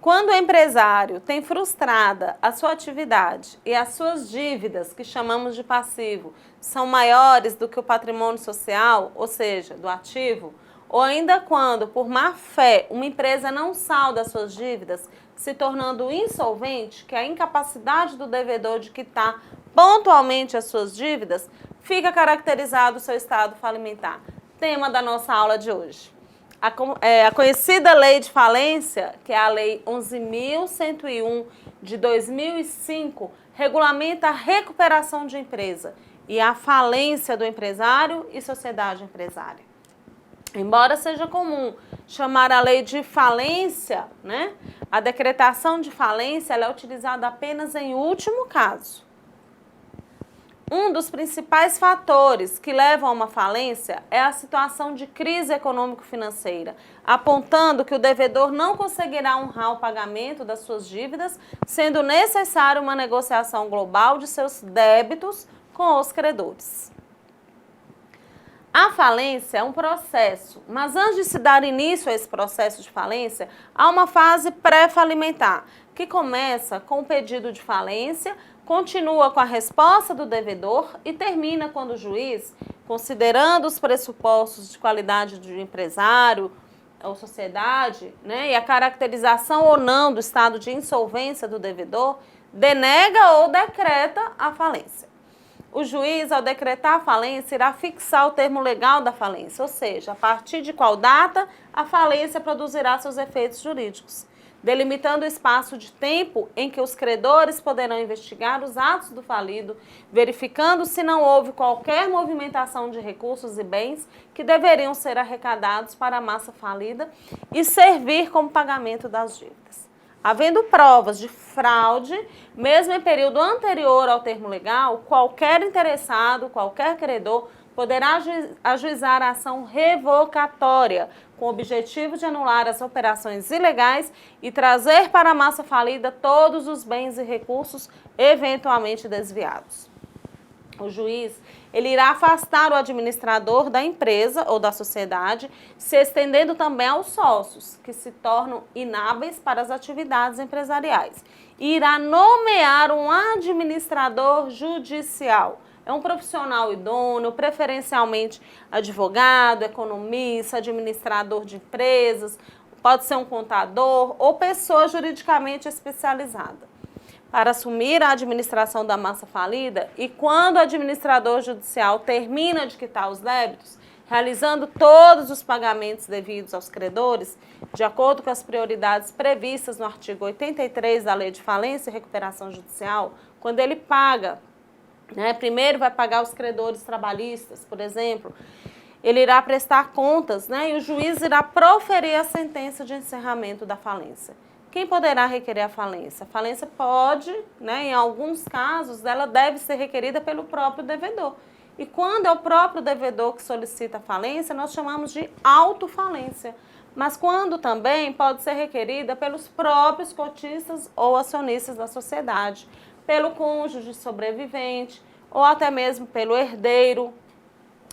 Quando o empresário tem frustrada a sua atividade e as suas dívidas, que chamamos de passivo, são maiores do que o patrimônio social, ou seja, do ativo, ou ainda quando, por má fé, uma empresa não salda as suas dívidas, se tornando insolvente, que é a incapacidade do devedor de quitar pontualmente as suas dívidas, fica caracterizado o seu estado falimentar. Tema da nossa aula de hoje. A conhecida lei de falência, que é a Lei 11.101 de 2005, regulamenta a recuperação de empresa e a falência do empresário e sociedade empresária. Embora seja comum chamar a lei de falência, né, a decretação de falência ela é utilizada apenas em último caso. Um dos principais fatores que levam a uma falência é a situação de crise econômico-financeira, apontando que o devedor não conseguirá honrar o pagamento das suas dívidas, sendo necessária uma negociação global de seus débitos com os credores. A falência é um processo, mas antes de se dar início a esse processo de falência, há uma fase pré-falimentar, que começa com o pedido de falência, continua com a resposta do devedor e termina quando o juiz, considerando os pressupostos de qualidade do empresário ou sociedade, né, e a caracterização ou não do estado de insolvência do devedor, denega ou decreta a falência. O juiz, ao decretar a falência, irá fixar o termo legal da falência, ou seja, a partir de qual data a falência produzirá seus efeitos jurídicos, delimitando o espaço de tempo em que os credores poderão investigar os atos do falido, verificando se não houve qualquer movimentação de recursos e bens que deveriam ser arrecadados para a massa falida e servir como pagamento das dívidas. Havendo provas de fraude, mesmo em período anterior ao termo legal, qualquer interessado, qualquer credor, poderá ajuizar a ação revocatória, com o objetivo de anular as operações ilegais e trazer para a massa falida todos os bens e recursos eventualmente desviados. O juiz, ele irá afastar o administrador da empresa ou da sociedade, se estendendo também aos sócios, que se tornam inábeis para as atividades empresariais. E irá nomear um administrador judicial. É um profissional idôneo, preferencialmente advogado, economista, administrador de empresas, pode ser um contador ou pessoa juridicamente especializada, para assumir a administração da massa falida e quando o administrador judicial termina de quitar os débitos, realizando todos os pagamentos devidos aos credores, de acordo com as prioridades previstas no artigo 83 da Lei de Falência e Recuperação Judicial, quando ele paga, né, primeiro vai pagar os credores trabalhistas, por exemplo, ele irá prestar contas, né, e o juiz irá proferir a sentença de encerramento da falência. Quem poderá requerer a falência? A falência pode, né, em alguns casos, ela deve ser requerida pelo próprio devedor. E quando é o próprio devedor que solicita a falência, nós chamamos de autofalência. Mas quando também pode ser requerida pelos próprios cotistas ou acionistas da sociedade, pelo cônjuge sobrevivente ou até mesmo pelo herdeiro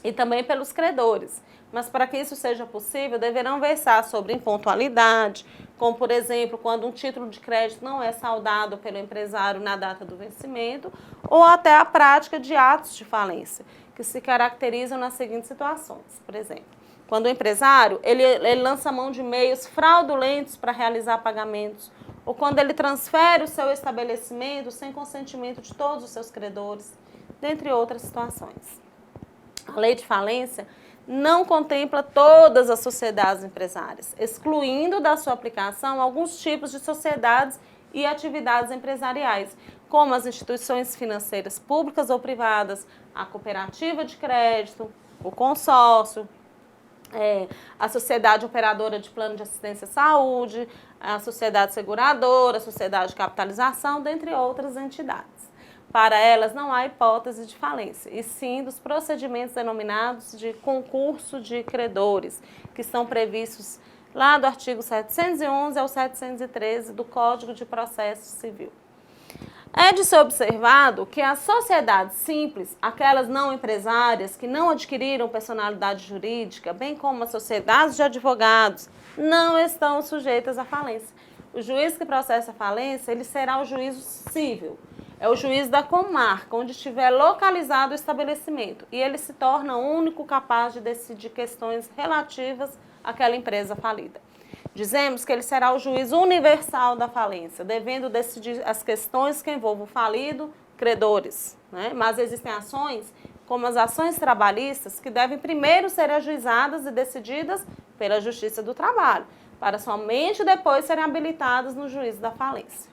e também pelos credores. Mas para que isso seja possível, deverão versar sobre impontualidade, como, por exemplo, quando um título de crédito não é saldado pelo empresário na data do vencimento, ou até a prática de atos de falência, que se caracterizam nas seguintes situações. Por exemplo, quando o empresário ele lança mão de meios fraudulentos para realizar pagamentos, ou quando ele transfere o seu estabelecimento sem consentimento de todos os seus credores, dentre outras situações. A lei de falência não contempla todas as sociedades empresárias, excluindo da sua aplicação alguns tipos de sociedades e atividades empresariais, como as instituições financeiras públicas ou privadas, a cooperativa de crédito, o consórcio, a sociedade operadora de plano de assistência à saúde, a sociedade seguradora, a sociedade de capitalização, dentre outras entidades. Para elas não há hipótese de falência, e sim dos procedimentos denominados de concurso de credores, que estão previstos lá do artigo 711 ao 713 do Código de Processo Civil. É de ser observado que as sociedades simples, aquelas não empresárias que não adquiriram personalidade jurídica, bem como as sociedades de advogados, não estão sujeitas à falência. O juiz que processa a falência, ele será o juízo civil. É o juiz da comarca, onde estiver localizado o estabelecimento. E ele se torna o único capaz de decidir questões relativas àquela empresa falida. Dizemos que ele será o juiz universal da falência, devendo decidir as questões que envolvam o falido, credores, né? Mas existem ações, como as ações trabalhistas, que devem primeiro ser ajuizadas e decididas pela Justiça do Trabalho, para somente depois serem habilitadas no juízo da falência.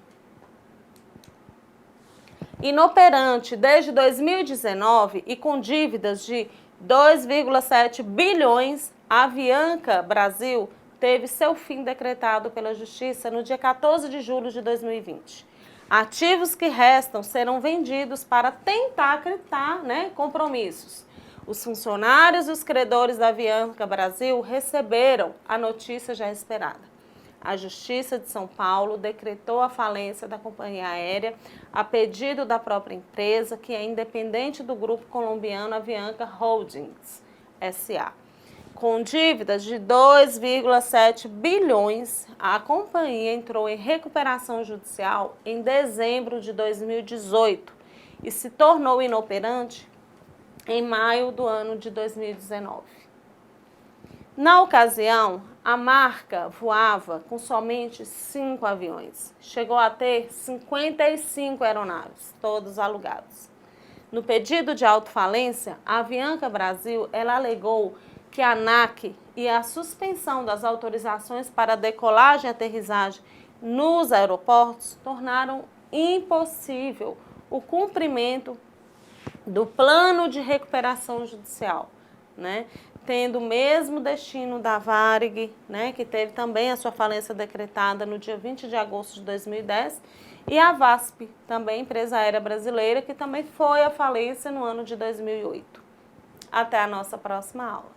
Inoperante desde 2019 e com dívidas de 2,7 bilhões, a Avianca Brasil teve seu fim decretado pela Justiça no dia 14 de julho de 2020. Ativos que restam serão vendidos para tentar quitar, compromissos. Os funcionários e os credores da Avianca Brasil receberam a notícia já esperada. A Justiça de São Paulo decretou a falência da companhia aérea a pedido da própria empresa, que é independente do grupo colombiano Avianca Holdings S.A. Com dívidas de 2,7 bilhões, a companhia entrou em recuperação judicial em dezembro de 2018 e se tornou inoperante em maio do ano de 2019. Na ocasião, a marca voava com somente 5 aviões. Chegou a ter 55 aeronaves, todos alugados. No pedido de autofalência, a Avianca Brasil alegou que a ANAC e a suspensão das autorizações para decolagem e aterrissagem nos aeroportos tornaram impossível o cumprimento do plano de recuperação judicial, tendo o mesmo destino da Varig, que teve também a sua falência decretada no dia 20 de agosto de 2010, e a VASP, também empresa aérea brasileira, que também foi à falência no ano de 2008. Até a nossa próxima aula.